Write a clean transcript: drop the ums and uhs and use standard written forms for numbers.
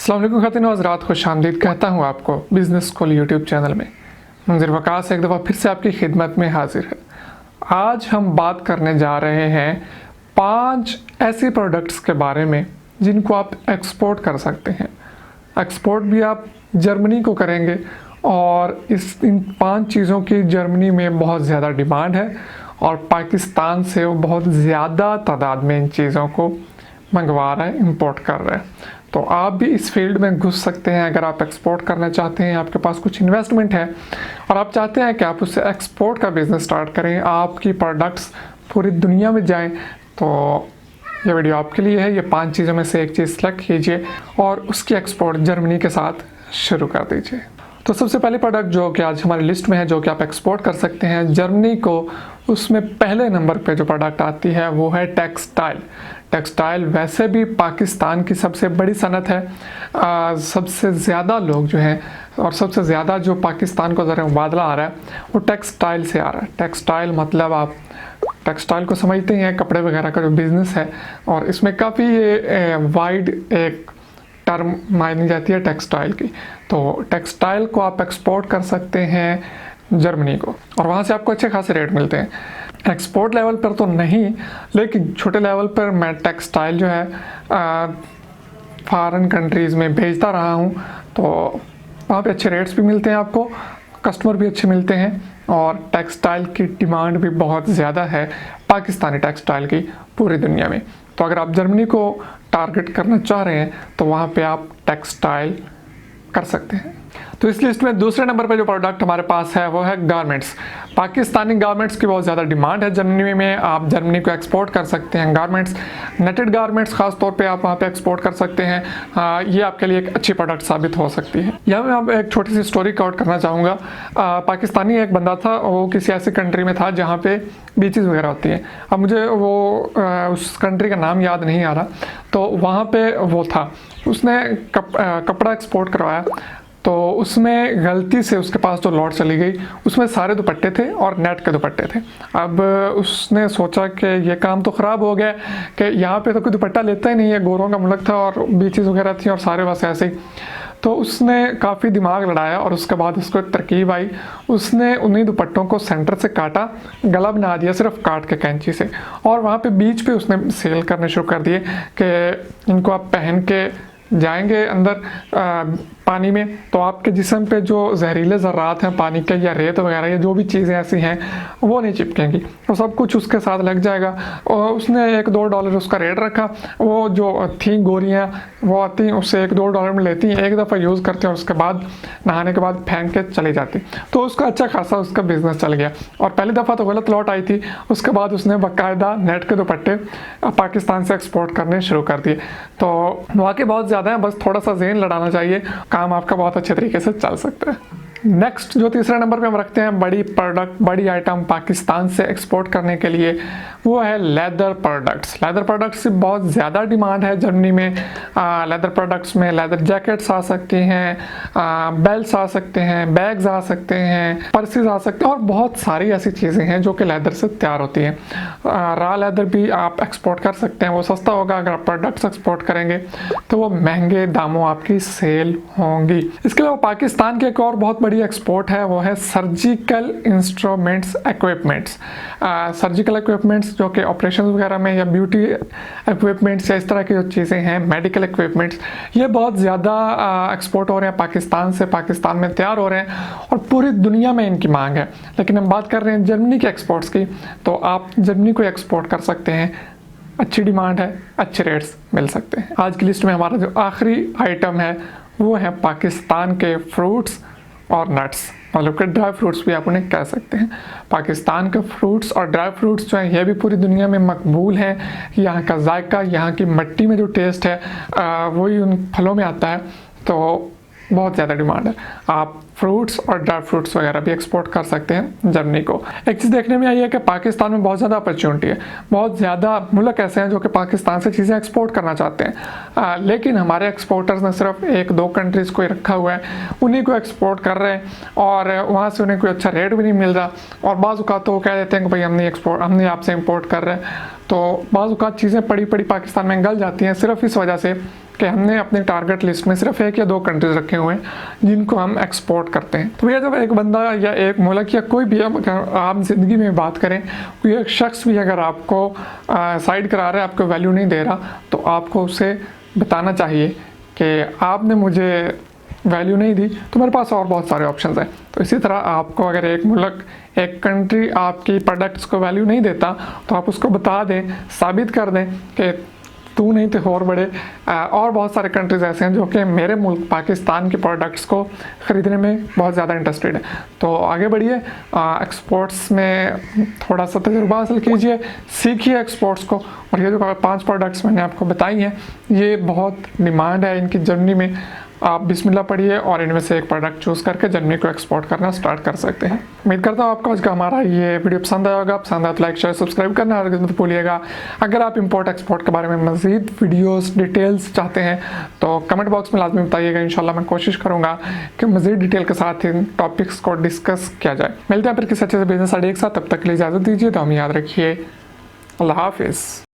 अस्सलाम वालेकुम ख़ातिन व हज़रात, खुशामदीद कहता हूँ आपको बिज़नेस स्कूल यूट्यूब चैनल में। मंज़िर वकास एक दफ़ा फिर से आपकी खिदमत में हाजिर है। आज हम बात करने जा रहे हैं 5 ऐसी प्रोडक्ट्स के बारे में जिनको आप एक्सपोर्ट कर सकते हैं। एक्सपोर्ट भी आप जर्मनी को करेंगे और इन 5 चीज़ों की जर्मनी में बहुत ज़्यादा डिमांड है और पाकिस्तान से वो बहुत ज़्यादा तादाद में इन चीज़ों को मंगवा रहा है, इंपोर्ट कर रहा है। तो आप भी इस फील्ड में घुस सकते हैं अगर आप एक्सपोर्ट करना चाहते हैं, आपके पास कुछ इन्वेस्टमेंट है और आप चाहते हैं कि आप उससे एक्सपोर्ट का बिज़नेस स्टार्ट करें, आपकी प्रोडक्ट्स पूरी दुनिया में जाएं, तो ये वीडियो आपके लिए है। ये 5 चीज़ों में से एक चीज़ सेलेक्ट कीजिए और उसकी एक्सपोर्ट जर्मनी के साथ शुरू कर दीजिए। तो सबसे पहली प्रोडक्ट जो कि आज हमारी लिस्ट में है, जो कि आप एक्सपोर्ट कर सकते हैं जर्मनी को, उसमें पहले नंबर पे जो प्रोडक्ट आती है वो है टेक्सटाइल। टेक्सटाइल वैसे भी पाकिस्तान की सबसे बड़ी सनत है। सबसे ज़्यादा लोग जो हैं और सबसे ज़्यादा जो पाकिस्तान को ज़रा मुबादला आ रहा है वो टेक्सटाइल से आ रहा है। टेक्सटाइल मतलब आप टेक्सटाइल को समझते हैं, कपड़े वगैरह का जो बिज़नेस है, और इसमें काफ़ी वाइड एक टर्म मानी जाती है टेक्सटाइल की। तो टेक्सटाइल को आप एक्सपोर्ट कर सकते हैं जर्मनी को और वहाँ से आपको अच्छे खासे रेट मिलते हैं। एक्सपोर्ट लेवल पर तो नहीं, लेकिन छोटे लेवल पर मैं टेक्सटाइल जो है फॉरेन कंट्रीज़ में भेजता रहा हूँ, तो वहाँ पे अच्छे रेट्स भी मिलते हैं, आपको कस्टमर भी अच्छे मिलते हैं और टेक्सटाइल की डिमांड भी बहुत ज़्यादा है पाकिस्तानी टेक्सटाइल की पूरी दुनिया में। तो अगर आप जर्मनी को टारगेट करना चाह रहे हैं तो वहाँ पे आप टेक्सटाइल कर सकते हैं। तो इस लिस्ट में दूसरे नंबर पे जो प्रोडक्ट हमारे पास है वो है गारमेंट्स। पाकिस्तानी गारमेंट्स की बहुत ज़्यादा डिमांड है जर्मनी में, आप जर्मनी को एक्सपोर्ट कर सकते हैं। गारमेंट्स, नेटेड गारमेंट्स ख़ास तौर पे आप वहाँ पे एक्सपोर्ट कर सकते हैं। ये आपके लिए एक अच्छी प्रोडक्ट साबित हो सकती है। यहाँ मैं आप एक छोटी सी स्टोरी कवर करना चाहूँगा। पाकिस्तानी एक बंदा था, वो किसी ऐसी कंट्री में था जहाँ पे बीचेस वगैरह होती हैं। अब मुझे वो उस कंट्री का नाम याद नहीं आ रहा, तो वहाँ पे वो था, उसने कपड़ा एक्सपोर्ट करवाया, तो उसमें गलती से उसके पास जो लॉट चली गई उसमें सारे दुपट्टे थे और नेट के दुपट्टे थे। अब उसने सोचा कि ये काम तो ख़राब हो गया कि यहाँ पे तो कोई दुपट्टा लेता ही नहीं है, गोरों का मुल्क था और बीचेस वगैरह थी और सारे बस ऐसे ही। तो उसने काफ़ी दिमाग लड़ाया और उसके बाद उसको एक तरकीब आई, उसने उन्हीं दुपट्टों को सेंटर से काटा, गला बना दिया सिर्फ काट के कैंची से, और वहाँ पे बीच पे उसने सेल करने शुरू कर दिए कि इनको आप पहन के जाएंगे अंदर पानी में, तो आपके जिस्म पे जो जहरीले ज़र्रात हैं पानी के या रेत वगैरह या जो भी चीज़ें ऐसी हैं वो नहीं चिपकेंगी, तो सब कुछ उसके साथ लग जाएगा। और उसने $1-2 उसका रेट रखा। वो जो थी गोरियाँ वो आती, उससे $1-2 में लेती, एक दफ़ा यूज़ करते हैं और उसके बाद नहाने के बाद फेंक के चली जाती। तो उसका अच्छा खासा उसका बिज़नेस चल गया और पहली दफ़ा तो गलत लौट आई थी, उसके बाद उसने बाकायदा नेट के दुपट्टे पाकिस्तान से एक्सपोर्ट करने शुरू कर दिए। तो वाकई बहुत ज़्यादा है, बस थोड़ा सा ज़हन लड़ाना चाहिए, काम आपका बहुत अच्छे तरीके से चल सकता है। नेक्स्ट जो तीसरे नंबर पे हम रखते हैं बड़ी प्रोडक्ट, बड़ी आइटम पाकिस्तान से एक्सपोर्ट करने के लिए, वो है लेदर प्रोडक्ट्स। लेदर प्रोडक्ट्स की बहुत ज़्यादा डिमांड है जर्मनी में। लेदर प्रोडक्ट्स में लेदर जैकेट्स आ सकती हैं, बेल्ट्स आ सकते हैं, बैग्स आ सकते हैं, पर्सेस आ सकते हैं और बहुत सारी ऐसी चीज़ें हैं जो कि लेदर से तैयार होती हैं। रॉ लेदर भी आप एक्सपोर्ट कर सकते हैं, वो सस्ता होगा। अगर आप प्रोडक्ट्स एक्सपोर्ट करेंगे तो वो महंगे दामों आपकी सेल होंगी। इसके अलावा पाकिस्तान की एक और बहुत बड़ी एक्सपोर्ट है, वो है surgical instruments equipments. Surgical equipments जो कि ऑपरेशन वगैरह में, या ब्यूटी इक्विपमेंट्स या इस तरह की जो चीज़ें हैं, मेडिकल इक्विपमेंट्स, ये बहुत ज़्यादा एक्सपोर्ट हो रहे हैं पाकिस्तान से, पाकिस्तान में तैयार हो रहे हैं और पूरी दुनिया में इनकी मांग है। लेकिन हम बात कर रहे हैं जर्मनी के एक्सपोर्ट्स की, तो आप जर्मनी को एक्सपोर्ट कर सकते हैं, अच्छी डिमांड है, अच्छे रेट्स मिल सकते हैं। आज की लिस्ट में हमारा जो आखिरी आइटम है वो है पाकिस्तान के फ्रूट्स और नट्स, मतलब कि ड्राई फ्रूट्स भी आप उन्हें कह सकते हैं। पाकिस्तान के फ्रूट्स और ड्राई फ्रूट्स जो हैं ये भी पूरी दुनिया में मकबूल हैं। यहाँ का जायका, यहाँ की मिट्टी में जो टेस्ट है वही उन फलों में आता है, तो बहुत ज़्यादा डिमांड है। आप फ्रूट्स और ड्राई फ्रूट्स वगैरह भी एक्सपोर्ट कर सकते हैं जर्मनी को। एक चीज़ देखने में आई है कि पाकिस्तान में बहुत ज़्यादा अपॉर्चुनिटी है, बहुत ज़्यादा मुल्क ऐसे हैं जो कि पाकिस्तान से चीज़ें एक्सपोर्ट करना चाहते हैं, लेकिन हमारे एक्सपोर्टर्स ने सिर्फ 1-2 कंट्रीज़ को ही रखा हुआ है, उन्हीं को एक्सपोर्ट कर रहे हैं और वहाँ से उन्हें कोई अच्छा रेट भी नहीं मिल रहा। और बाज़ औक़ात तो वो कह देते हैं कि भाई हमने आपसे इम्पोर्ट कर रहे हैं, तो बाज़ औक़ात चीज़ें पड़ी पड़ी पाकिस्तान में गल जाती हैं सिर्फ इस वजह से कि हमने अपने टारगेट लिस्ट में सिर्फ 1 या 2 कंट्रीज रखे हुए हैं जिनको हम एक्सपोर्ट करते हैं। तो भैया जब एक बंदा या एक मुल्क या कोई भी आप ज़िंदगी में बात करें, कोई एक शख्स भी अगर आपको साइड करा रहा है, आपको वैल्यू नहीं दे रहा, तो आपको उसे बताना चाहिए कि आपने मुझे वैल्यू नहीं दी तो मेरे पास और बहुत सारे ऑप्शंस हैं। तो इसी तरह आपको अगर एक मुल्क, एक कंट्री आपकी प्रोडक्ट्स को वैल्यू नहीं देता तो आप उसको बता दें, साबित कर दें कि तू नहीं तो और बड़े और बहुत सारे कंट्रीज़ ऐसे हैं जो कि मेरे मुल्क पाकिस्तान के प्रोडक्ट्स को ख़रीदने में बहुत ज़्यादा इंटरेस्टेड है। तो आगे बढ़िए, एक्सपोर्ट्स में थोड़ा सा तजुर्बा हासिल कीजिए, सीखिए एक्सपोर्ट्स को। और ये जो 5 प्रोडक्ट्स मैंने आपको बताई हैं, ये बहुत डिमांड है इनकी जर्नी में। आप बिस्मिल्लाह पढ़िए और इनमें से एक प्रोडक्ट चूज़ करके जर्नी को एक्सपोर्ट करना स्टार्ट कर सकते हैं। उम्मीद करता हूँ आपको आज का हमारा ये वीडियो पसंद आया होगा। पसंद आया तो लाइक शेयर सब्सक्राइब करना और मत भूलिएगा। अगर आप इंपोर्ट एक्सपोर्ट के बारे में मज़ीद वीडियोस डिटेल्स चाहते हैं तो कमेंट बॉक्स में लाजमी बताइएगा। इंशाल्लाह मैं कोशिश करूँगा कि मज़ीद डिटेल के साथ इन टॉपिक्स को डिस्कस किया जाए। मिलते हैं फिर किसी अच्छे से बिजनेस आइडिया के साथ, तब तक के लिए इजाज़त दीजिए। तो हम याद रखिए, अल्लाह हाफिज़।